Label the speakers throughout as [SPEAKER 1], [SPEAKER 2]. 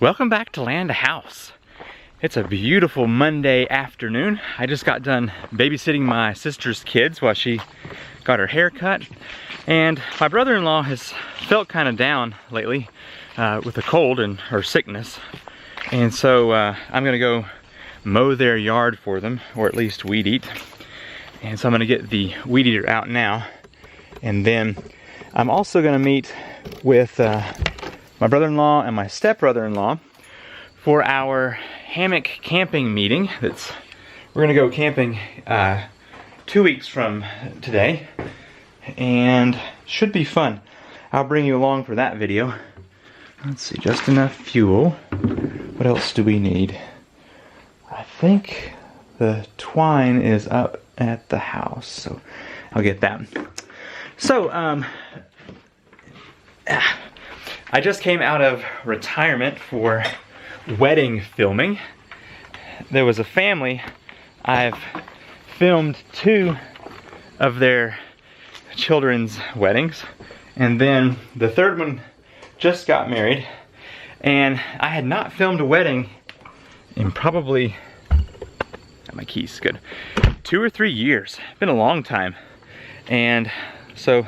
[SPEAKER 1] Welcome back to Land House. It's a beautiful Monday afternoon. I just got done babysitting my sister's kids while she got her hair cut. And my brother-in-law has felt kind of down lately with a cold and her sickness. And so I'm gonna go mow their yard for them, or at least weed eat. And so I'm gonna get the weed eater out now. And then I'm also gonna meet with my brother-in-law and my step-brother-in-law for our hammock camping meeting. We're gonna go camping 2 weeks from today, and should be fun. I'll bring you along for that video. Let's see, just enough fuel. What else do we need? I think the twine is up at the house, so I'll get that. So, I just came out of retirement for wedding filming. There was a family, I've filmed 2 of their children's weddings, and then the third one just got married, and I had not filmed a wedding in probably, got my keys, good, 2 or 3 years. It's been a long time. And so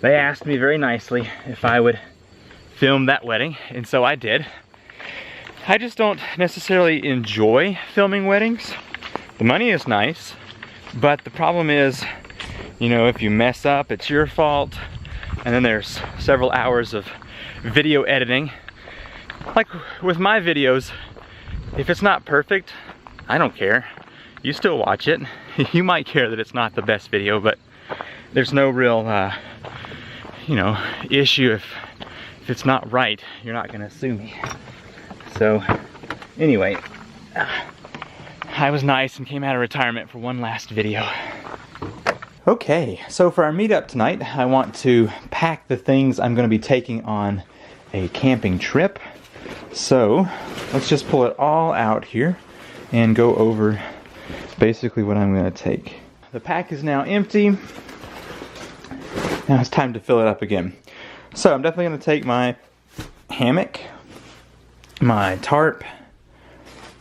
[SPEAKER 1] they asked me very nicely if I would film that wedding, and so I did. I just don't necessarily enjoy filming weddings. The money is nice, but the problem is, you know, if you mess up, it's your fault. And then there's several hours of video editing. Like with my videos, if it's not perfect, I don't care. You still watch it. You might care that it's not the best video, but there's no real, you know, issue if it's not right. You're not gonna sue me. So anyway, I was nice and came out of retirement for one last video. Okay, so for our meetup tonight, I want to pack the things I'm gonna be taking on a camping trip. So let's just pull it all out here and go over basically what I'm gonna take. The pack is now empty. Now it's time to fill it up again. So I'm definitely gonna take my hammock, my tarp,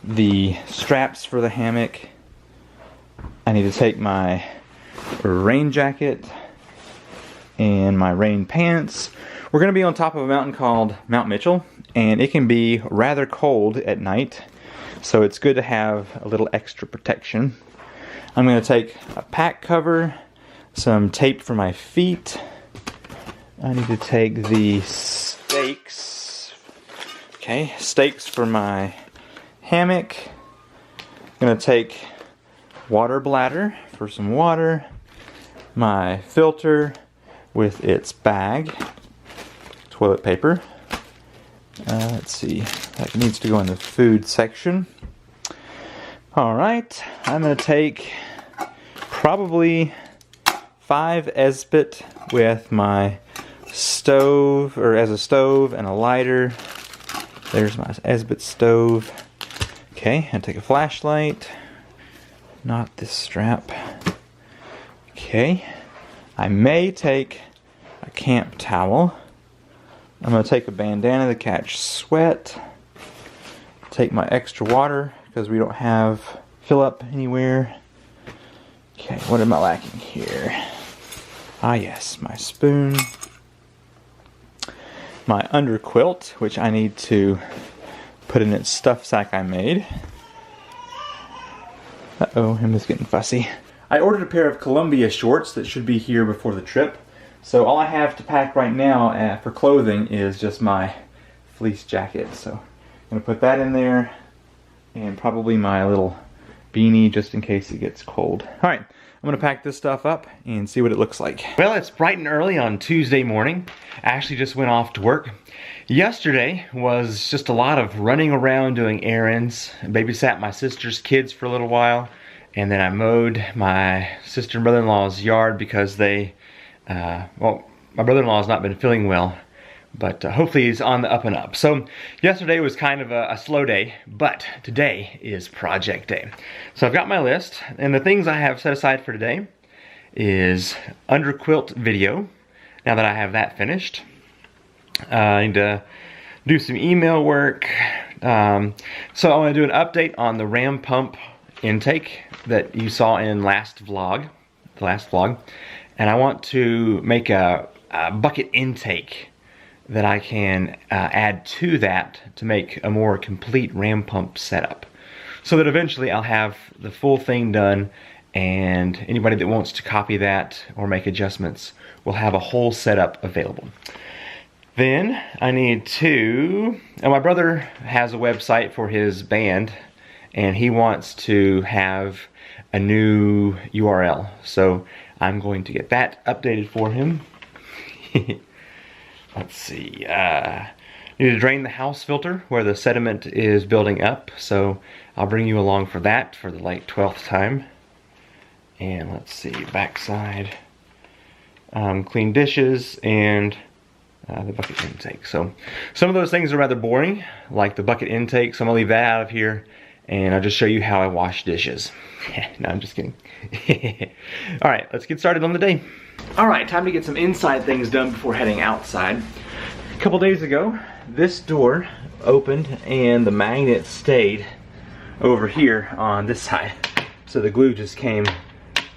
[SPEAKER 1] the straps for the hammock. I need to take my rain jacket and my rain pants. We're gonna be on top of a mountain called Mount Mitchell, and it can be rather cold at night, so it's good to have a little extra protection. I'm gonna take a pack cover, some tape for my feet. I need to take the stakes. Okay, stakes for my hammock. I'm gonna take water bladder for some water. My filter with its bag. Toilet paper. Let's see, that needs to go in the food section. Alright, I'm gonna take probably 5 Esbit with my stove, or as a stove, and a lighter. There's my Esbit stove. Okay, and take a flashlight. Not this strap. Okay, I may take a camp towel. I'm going to take a bandana to catch sweat. Take my extra water because we don't have fill up anywhere. Okay, what am I lacking here? Ah yes, my spoon. My underquilt, which I need to put in its stuff sack I made. Uh-oh, him is getting fussy. I ordered a pair of Columbia shorts that should be here before the trip. So all I have to pack right now for clothing is just my fleece jacket. So I'm going to put that in there, and probably my little beanie just in case it gets cold. Alright, I'm going to pack this stuff up and see what it looks like. Well, it's bright and early on Tuesday morning. Ashley just went off to work. Yesterday was just a lot of running around doing errands. I babysat my sister's kids for a little while, and then I mowed my sister and brother-in-law's yard because they, well, my brother-in-law has not been feeling well, but hopefully he's on the up and up. So yesterday was kind of a slow day, but today is project day. So I've got my list, and the things I have set aside for today is underquilt video, now that I have that finished. I need to do some email work, So I want to do an update on the ram pump intake that you saw in the last vlog, and I want to make a bucket intake that I can add to that to make a more complete ram pump setup, so that eventually I'll have the full thing done, and anybody that wants to copy that or make adjustments will have a whole setup available. Then I need to, and my brother has a website for his band, and he wants to have a new URL. So I'm going to get that updated for him. Let's see, need to drain the house filter where the sediment is building up. So I'll bring you along for that for the like 12th time. And let's see, backside, clean dishes, and the bucket intake. So some of those things are rather boring, like the bucket intake, so I'm gonna leave that out of here, and I'll just show you how I wash dishes. No, I'm just kidding. All right, let's get started on the day. All right, time to get some inside things done before heading outside. A couple days ago, this door opened and the magnet stayed over here on this side, so the glue just came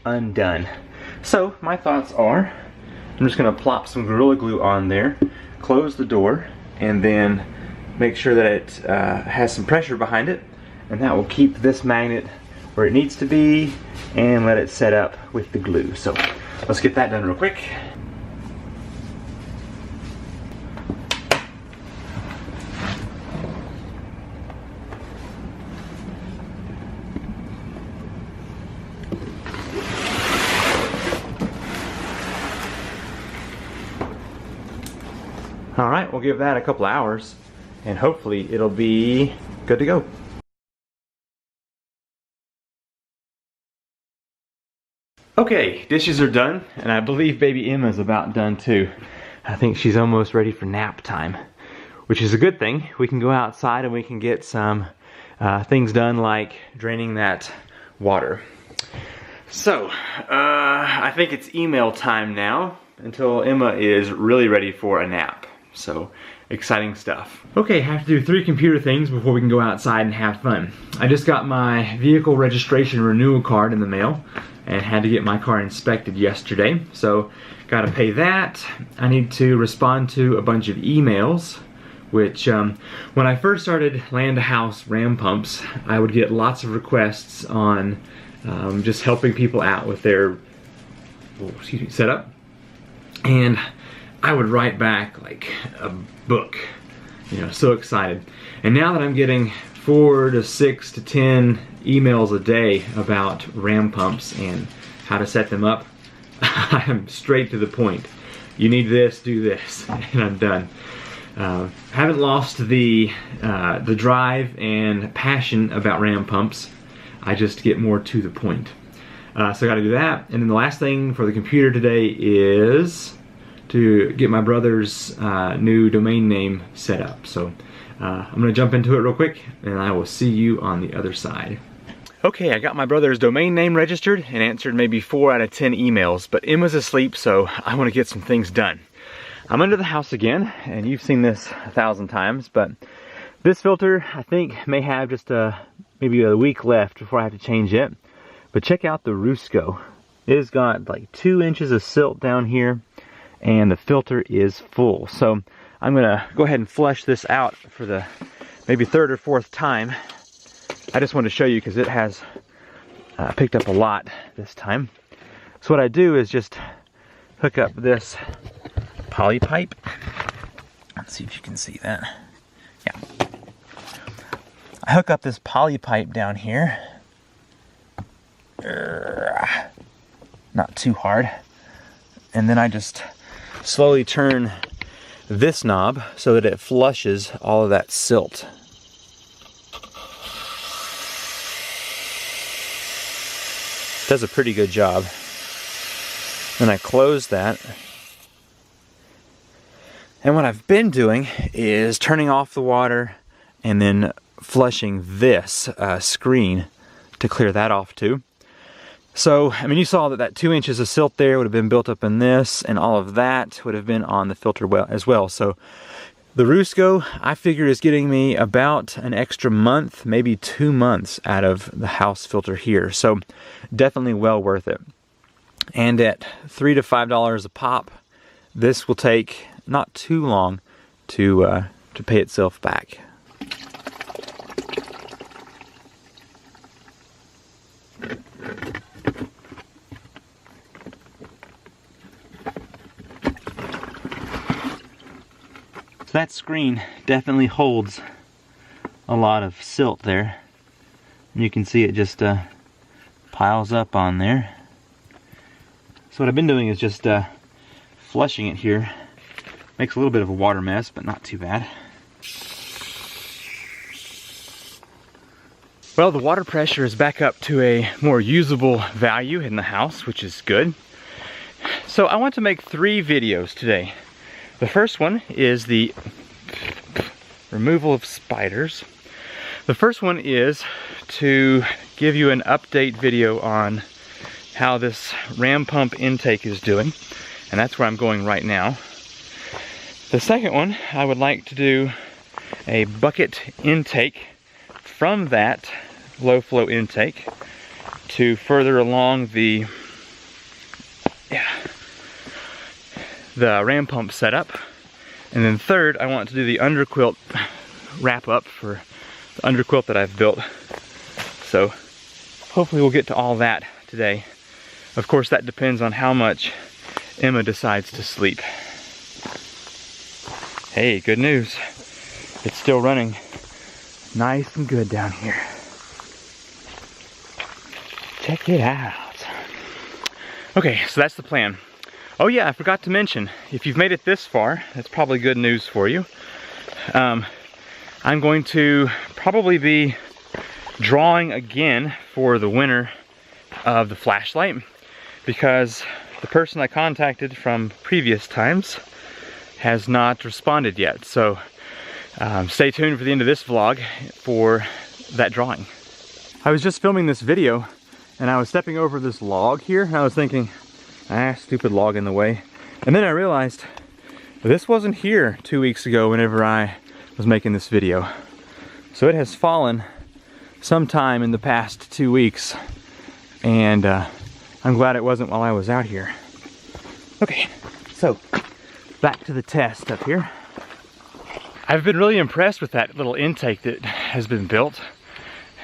[SPEAKER 1] undone. So my thoughts are, I'm just gonna plop some Gorilla Glue on there, close the door, and then make sure that it has some pressure behind it, and that will keep this magnet where it needs to be and let it set up with the glue. So let's get that done real quick. Alright, we'll give that a couple hours and hopefully it'll be good to go. Okay, dishes are done, and I believe baby Emma's about done too. I think she's almost ready for nap time, which is a good thing. We can go outside and we can get some things done, like draining that water. So, I think it's email time now until Emma is really ready for a nap. So, exciting stuff. Okay, have to do 3 computer things before we can go outside and have fun. I just got my vehicle registration renewal card in the mail and had to get my car inspected yesterday. So, gotta pay that. I need to respond to a bunch of emails, which when I first started Land to House ram pumps, I would get lots of requests on just helping people out with their setup. And I would write back like a book, you know, so excited. And now that I'm getting 4 to 6 to 10 emails a day about ram pumps and how to set them up, I'm straight to the point. You need this, do this, and I'm done. Haven't lost the drive and passion about ram pumps. I just get more to the point. So I gotta do that. And then the last thing for the computer today is to get my brother's new domain name set up. So I'm gonna jump into it real quick and I will see you on the other side. Okay, I got my brother's domain name registered and answered maybe 4 out of 10 emails, but Emma's asleep, so I wanna get some things done. I'm under the house again, and you've seen this 1,000 times, but this filter I think may have just maybe a week left before I have to change it. But check out the Rusco. It has got like 2 inches of silt down here, and the filter is full. So I'm gonna go ahead and flush this out for the maybe 3rd or 4th time. I just wanted to show you because it has picked up a lot this time. So what I do is just hook up this poly pipe. Let's see if you can see that. Yeah. I hook up this poly pipe down here. Not too hard. And then I just slowly turn this knob so that it flushes all of that silt. Does a pretty good job. Then I close that. And what I've been doing is turning off the water and then flushing this screen to clear that off too. So, I mean, you saw that 2 inches of silt there would have been built up in this, and all of that would have been on the filter as well. So The Rusco, I figure, is getting me about an extra month, maybe 2 months out of the house filter here. So definitely well worth it. And at $3 to $5 a pop, this will take not too long to pay itself back. So that screen definitely holds a lot of silt there. And you can see it just piles up on there. So what I've been doing is just flushing it here. Makes a little bit of a water mess, but not too bad. Well, the water pressure is back up to a more usable value in the house, which is good. So I want to make 3 videos today. The first one is the removal of spiders. The first one is to give you an update video on how this ram pump intake is doing, and that's where I'm going right now. The second one, I would like to do a bucket intake from that low flow intake to further along the ram pump setup. And then third, I want to do the underquilt wrap up for the underquilt that I've built. So hopefully we'll get to all that today. Of course, that depends on how much Emma decides to sleep. Hey, good news. It's still running nice and good down here. Check it out. Okay, so that's the plan. Oh yeah, I forgot to mention, if you've made it this far, that's probably good news for you. I'm going to probably be drawing again for the winner of the flashlight, because the person I contacted from previous times has not responded yet. So stay tuned for the end of this vlog for that drawing. I was just filming this video and I was stepping over this log here and I was thinking, stupid log in the way. And then I realized this wasn't here 2 weeks ago whenever I was making this video. So it has fallen sometime in the past 2 weeks, and I'm glad it wasn't while I was out here. Okay, so back to the test up here. I've been really impressed with that little intake that has been built.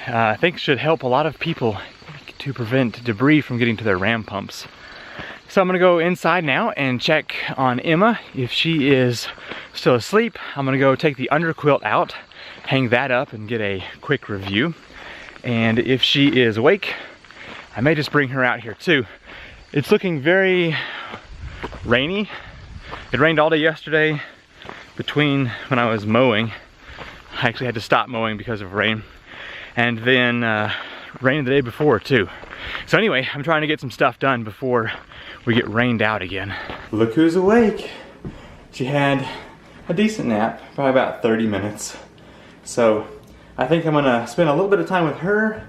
[SPEAKER 1] I think it should help a lot of people to prevent debris from getting to their ram pumps. So I'm gonna go inside now and check on Emma. If she is still asleep, I'm gonna go take the underquilt out, hang that up and get a quick review. And if she is awake, I may just bring her out here too. It's looking very rainy. It rained all day yesterday between when I was mowing. I actually had to stop mowing because of rain. And then rained the day before too. So anyway, I'm trying to get some stuff done before we get rained out again. Look who's awake. She had a decent nap, probably about 30 minutes. So I think I'm gonna spend a little bit of time with her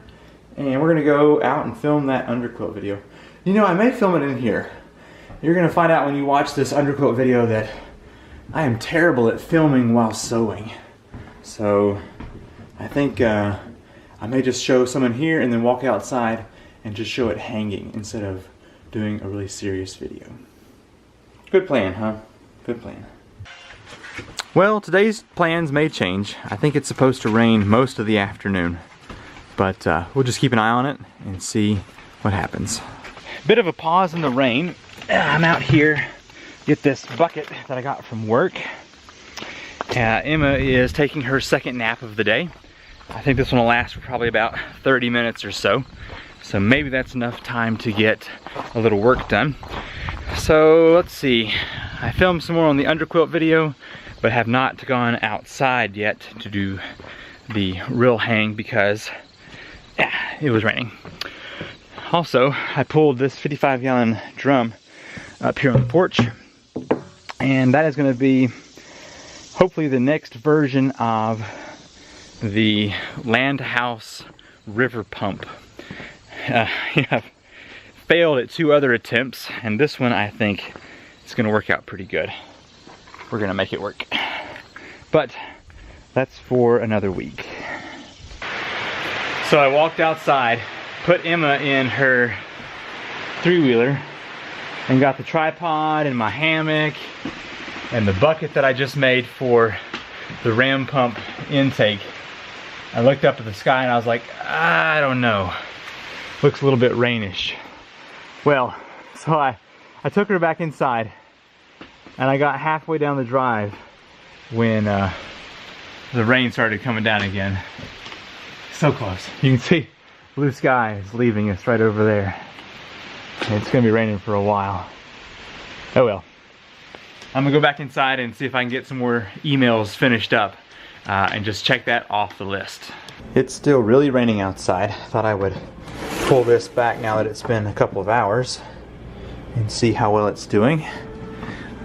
[SPEAKER 1] and we're gonna go out and film that underquilt video. You know, I may film it in here. You're gonna find out when you watch this underquilt video that I am terrible at filming while sewing. So I think I may just show some in here and then walk outside and just show it hanging instead of doing a really serious video. Good plan, huh? Good plan. Well, today's plans may change. I think it's supposed to rain most of the afternoon, but we'll just keep an eye on it and see what happens. Bit of a pause in the rain. I'm out here, get this bucket that I got from work. Emma is taking her second nap of the day. I think this one will last for probably about 30 minutes or so. So maybe that's enough time to get a little work done. So let's see. I filmed some more on the underquilt video, but have not gone outside yet to do the real hang because it was raining. Also, I pulled this 55-gallon drum up here on the porch, and that is going to be hopefully the next version of the land house river pump. I've failed at 2 other attempts, and this one I think is going to work out pretty good. We're going to make it work. but that's for another week. So I walked outside, put Emma in her three-wheeler, and got the tripod and my hammock and the bucket that I just made for the ram pump intake. I looked up at the sky and I was like, I don't know. Looks a little bit rainish. Well, so I took her back inside and I got halfway down the drive when the rain started coming down again. So close. You can see blue sky is leaving us right over there. It's gonna be raining for a while. Oh well. I'm gonna go back inside and see if I can get some more emails finished up and just check that off the list. It's still really raining outside. Thought I would pull this back now that it's been a couple of hours and see how well it's doing.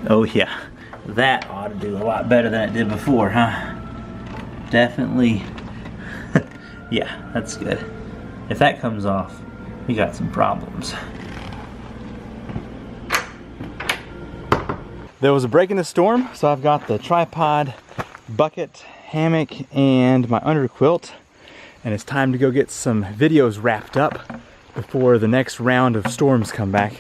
[SPEAKER 1] Oh yeah, that ought to do a lot better than it did before, huh? Definitely. Yeah, that's good. If that comes off, we got some problems. There was a break in the storm, so I've got the tripod, bucket, hammock, and my underquilt. And it's time to go get some videos wrapped up before the next round of storms come back.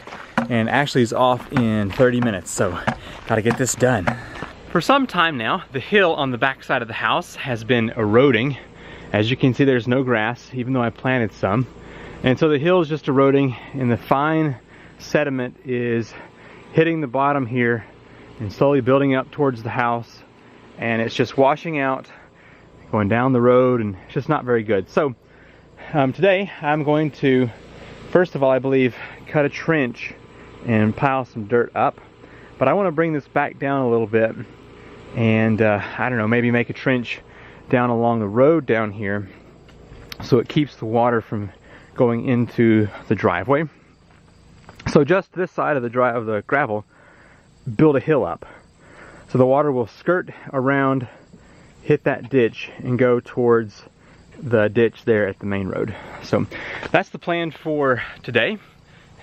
[SPEAKER 1] And actually it's off in 30 minutes, so gotta get this done. For some time now, the hill on the back side of the house has been eroding. As you can see, there's no grass, even though I planted some. And so the hill is just eroding, and the fine sediment is hitting the bottom here and slowly building up towards the house, and it's just washing out, going down the road, and it's just not very good. So today I'm going to, first of all, I believe, cut a trench and pile some dirt up. But I want to bring this back down a little bit and I don't know, maybe make a trench down along the road down here so it keeps the water from going into the driveway. So just this side of the gravel, build a hill up. So the water will skirt around, hit that ditch, and go towards the ditch there at the main road. So that's the plan for today.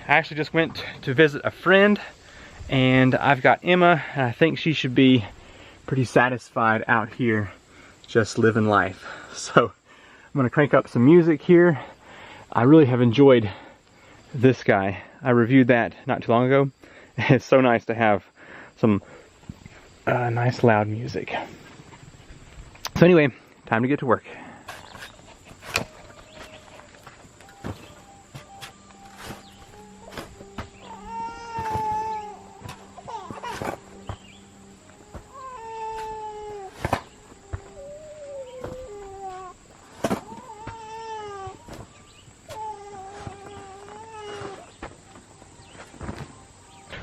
[SPEAKER 1] I actually just went to visit a friend, and I've got Emma, and I think she should be pretty satisfied out here just living life. So I'm gonna crank up some music here. I really have enjoyed this guy. I reviewed that not too long ago. It's so nice to have some nice loud music. So anyway, time to get to work.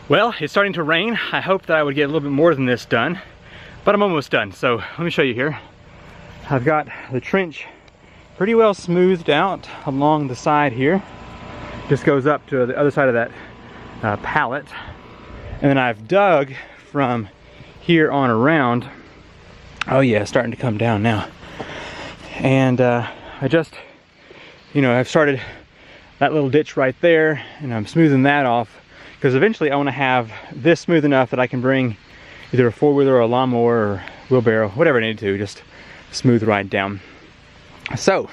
[SPEAKER 1] Well, it's starting to rain. I hoped that I would get a little bit more than this done, but I'm almost done. So let me show you here. I've got the trench pretty well smoothed out along the side here. Just goes up to the other side of that pallet. And then I've dug from here on around. Oh yeah, it's starting to come down now. And I just, I've started that little ditch right there, and I'm smoothing that off, because eventually I want to have this smooth enough that I can bring either a four-wheeler or a lawnmower or wheelbarrow, whatever I need to, just smooth right down. So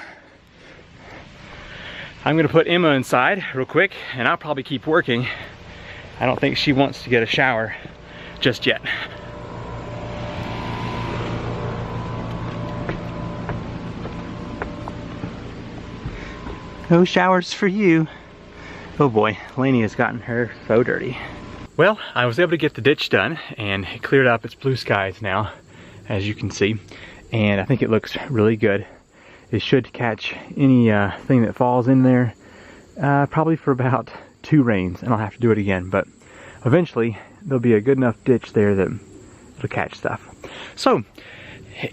[SPEAKER 1] I'm going to put Emma inside real quick, and I'll probably keep working. I don't think she wants to get a shower just yet. No showers for you. Oh boy, Lainey has gotten her so dirty. Well, I was able to get the ditch done, and it cleared up. It's blue skies now, as you can see, and I think it looks really good. It should catch any thing that falls in there, probably for about 2 rains, and I'll have to do it again, but eventually there'll be a good enough ditch there that it'll catch stuff. So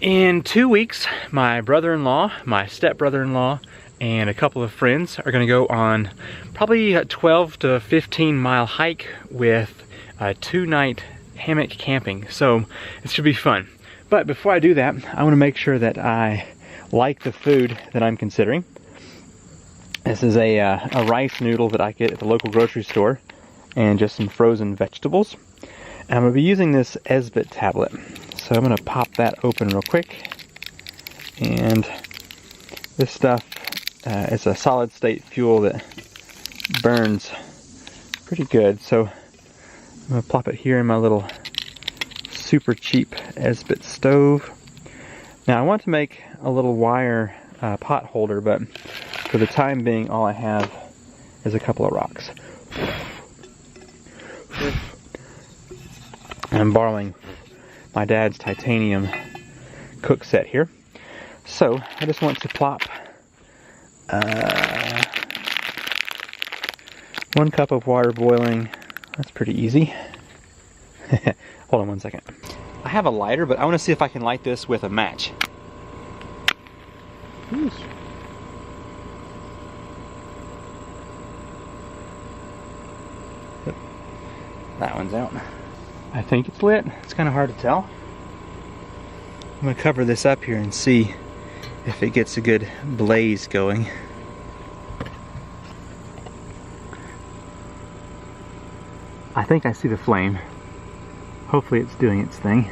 [SPEAKER 1] in 2 weeks, my brother-in-law, my step-brother-in-law, and a couple of friends are going to go on probably a 12 to 15 mile hike with a 2-night hammock camping. So it should be fun. But before I do that, I want to make sure that I like the food that I'm considering. This is a rice noodle that I get at the local grocery store, and just some frozen vegetables. And I'm going to be using this Esbit tablet. So I'm going to pop that open real quick. And this stuff is a solid state fuel that burns pretty good. So I'm going to plop it here in my little super cheap Esbit stove. Now I want to make a little wire pot holder, but for the time being all I have is a couple of rocks. I'm borrowing my dad's titanium cook set here. So I just want to plop 1 cup of water boiling. That's pretty easy. Hold on 1 second. I have a lighter, but I want to see if I can light this with a match. Ooh. That one's out. I think it's lit. It's kind of hard to tell. I'm going to cover this up here and see if it gets a good blaze going. I think I see the flame. Hopefully it's doing its thing.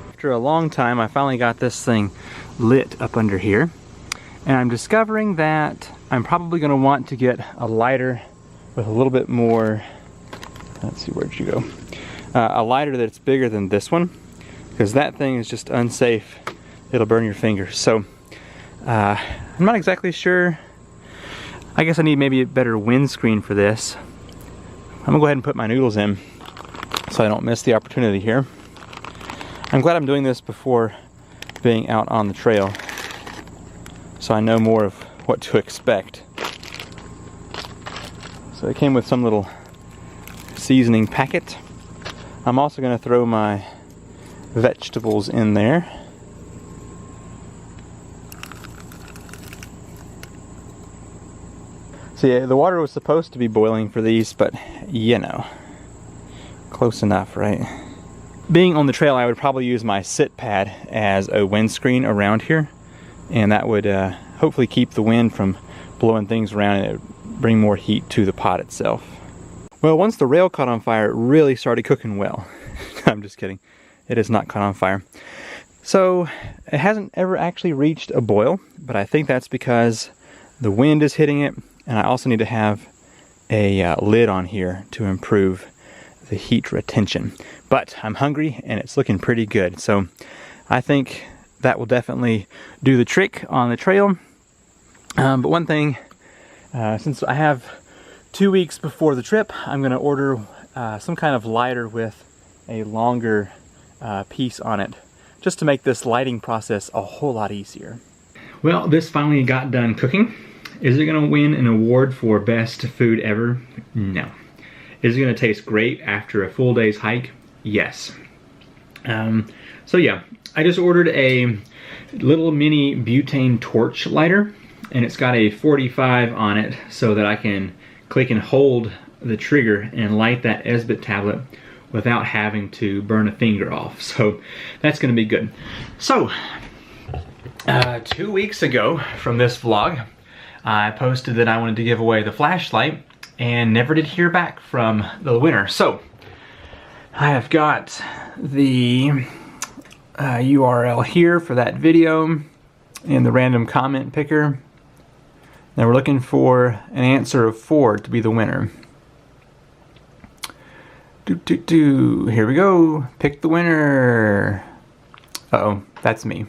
[SPEAKER 1] After a long time, I finally got this thing lit up under here. And I'm discovering that I'm probably going to want to get a lighter with a little bit more, let's see, where'd you go? A lighter that's bigger than this one, because that thing is just unsafe. It'll burn your fingers. So I'm not exactly sure. I guess I need maybe a better windscreen for this. I'm gonna go ahead and put my noodles in so I don't miss the opportunity here. I'm glad I'm doing this before being out on the trail, so I know more of what to expect. So it came with some little seasoning packet. I'm also going to throw my vegetables in there. So yeah, the water was supposed to be boiling for these, but you know, close enough, right? Being on the trail, I would probably use my sit pad as a windscreen around here, and that would hopefully keep the wind from blowing things around and it would bring more heat to the pot itself. Well, once the rail caught on fire, it really started cooking well. I'm just kidding. It is not caught on fire. So it hasn't ever actually reached a boil, but I think that's because the wind is hitting it, and I also need to have a lid on here to improve the heat retention. But I'm hungry and it's looking pretty good, so I think that will definitely do the trick on the trail. But one thing, since I have 2 weeks before the trip, I'm going to order some kind of lighter with a longer piece on it, just to make this lighting process a whole lot easier. Well, this finally got done cooking. Is it going to win an award for best food ever? No. Is it going to taste great after a full day's hike? Yes. So yeah, I just ordered a little mini butane torch lighter, and it's got a 45 on it so that I can click and hold the trigger and light that Esbit tablet without having to burn a finger off. So that's going to be good. So 2 weeks ago from this vlog, I posted that I wanted to give away the flashlight and never did hear back from the winner. So I have got the URL here for that video in the random comment picker. Now we're looking for an answer of 4 to be the winner. Here we go. Pick the winner. Uh-oh, that's me.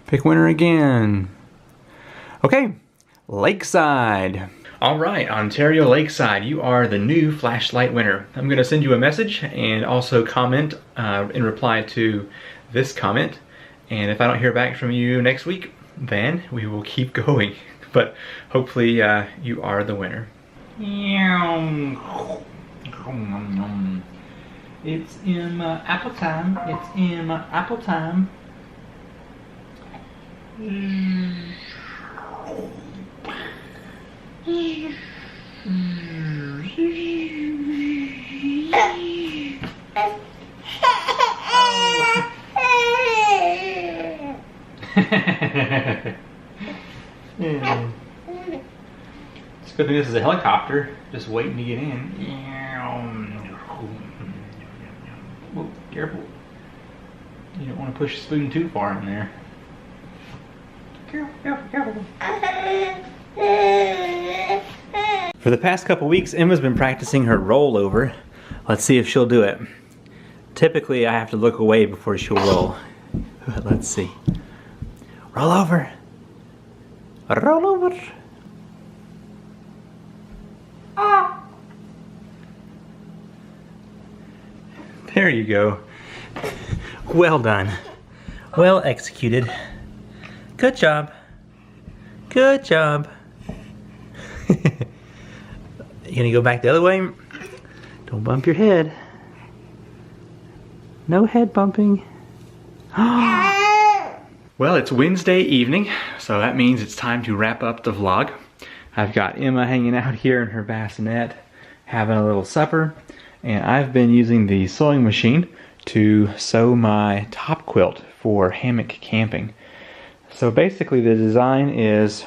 [SPEAKER 1] Pick winner again. Okay, Lakeside. All right, Ontario Lakeside, you are the new flashlight winner. I'm gonna send you a message and also comment in reply to this comment. And if I don't hear back from you next week, then we will keep going. But hopefully you are the winner. It's apple time. It's apple time. It's good thing this is a helicopter, just waiting to get in. Oh, careful. You don't want to push the spoon too far in there. For the past couple weeks, Emma's been practicing her rollover. Let's see if she'll do it. Typically, I have to look away before she'll roll. Let's see. Roll over. Roll over. There you go. Well done. Well executed. Good job. Good job. You gonna go back the other way? Don't bump your head. No head bumping. Well, it's Wednesday evening, so that means it's time to wrap up the vlog. I've got Emma hanging out here in her bassinet, having a little supper, and I've been using the sewing machine to sew my top quilt for hammock camping. So basically the design is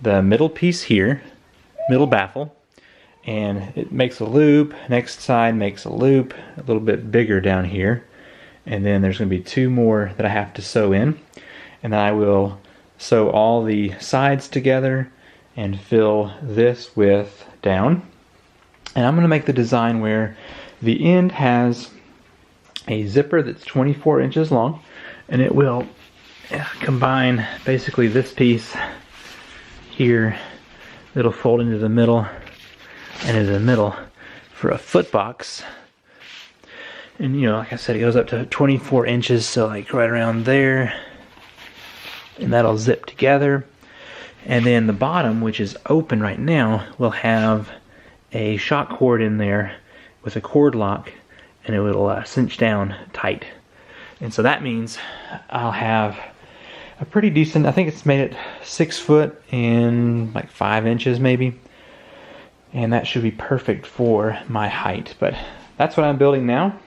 [SPEAKER 1] the middle piece here, middle baffle, and it makes a loop, next side makes a loop, a little bit bigger down here, and then there's going to be two more that I have to sew in, and then I will sew all the sides together and fill this with down. And I'm going to make the design where the end has a zipper that's 24 inches long, and it will combine basically this piece here. It'll fold into the middle and into the middle for a foot box. And you know, like I said, it goes up to 24 inches, so like right around there, and that'll zip together. And then the bottom, which is open right now, will have a shock cord in there with a cord lock, and it will cinch down tight. And so that means I'll have a pretty decent, I think it's made it 6 foot and like 5 inches maybe. And that should be perfect for my height. But that's what I'm building now,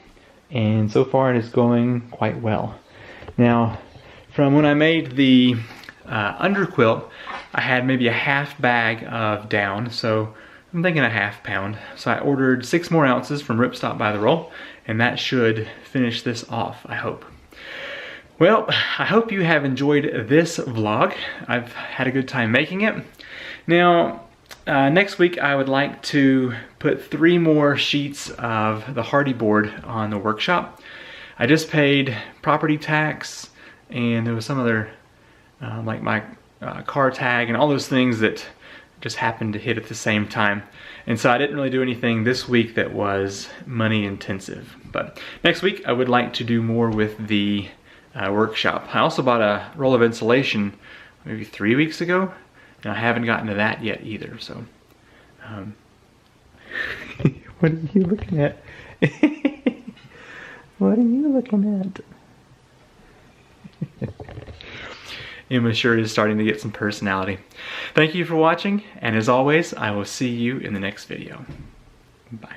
[SPEAKER 1] and so far it is going quite well. Now, from when I made the underquilt, I had maybe a half bag of down, so I'm thinking a ½ pound. So I ordered 6 more ounces from Ripstop by the roll, and that should finish this off, I hope. Well, I hope you have enjoyed this vlog. I've had a good time making it. Now, next week I would like to put 3 more sheets of the hardy board on the workshop. I just paid property tax, and there was some other, like my car tag and all those things that just happened to hit at the same time. And so I didn't really do anything this week that was money intensive. But next week I would like to do more with the workshop. I also bought a roll of insulation maybe 3 weeks ago, and I haven't gotten to that yet either. So, what are you looking at? What are you looking at? Emma sure is starting to get some personality. Thank you for watching, and as always, I will see you in the next video. Bye.